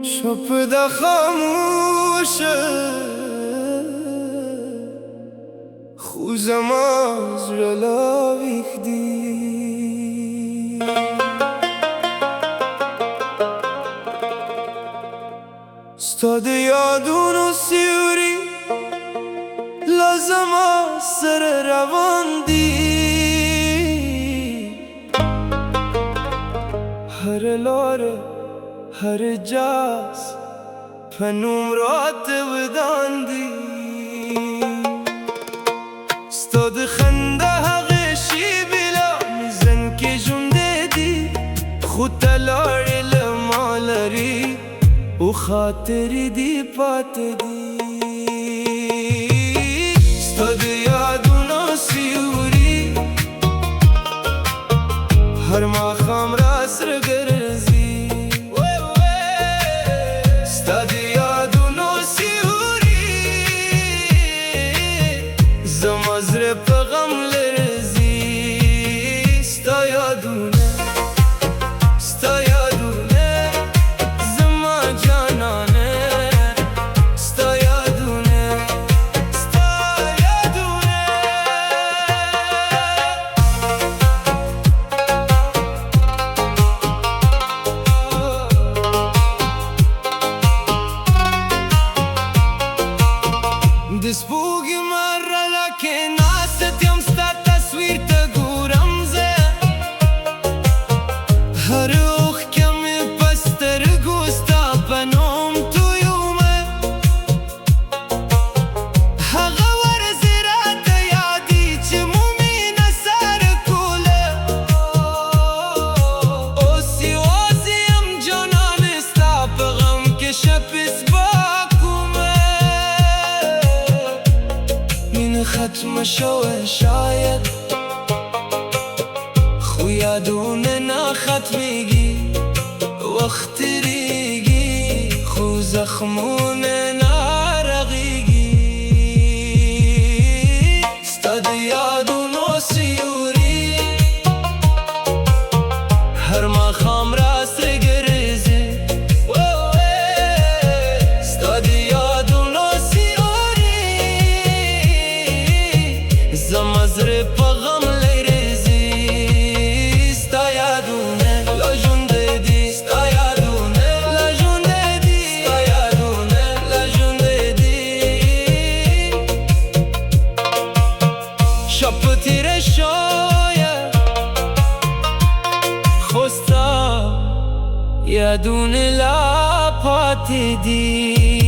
شپده خاموشه خو زما زړه لا ویښ دی ستا د یادونو سیوري لا زما سره روان دي هر لاره هر جاس په نوم راته ودان دي ستا د خنده هغې شېبې لا ذهن کې ژوندی دي خو ته لاړې له ما لرې او خاطرې دې پاتې دي ستا د یادونو سیوري هر ماښام راسره ګرځي ستا د یادونو سیوري زما زړه په غم لرزي ستا یادونه ستا یادونه زما جانانه ستا یادونه ستا یادونه د سپوږمۍ مرله کې ناست یم ستا تصویر ته ګورم زه هر اوښکه مې په سترګو ستا په نوم تویومه هغه ورځې راته یادي چې مو مینه سره کوله اوس یوازې یم جانانې ستا په غم کې شپې سپاکومه ختم شوه شاید خو یادونه نه ختمیږي وخت تیریږي خو زخمونه نه رغیږي ستا د یادونو سیوري هر ماښام راسره ګرځي ستا د یادونو زما زړه په غم لرزي ستا یادونه لا ژوندی دي ستا یادونه لا ژوندی دي ستا یادونه لا ژوندی دي شپه تیره شویه خو ستا یادونه لا پاتې دي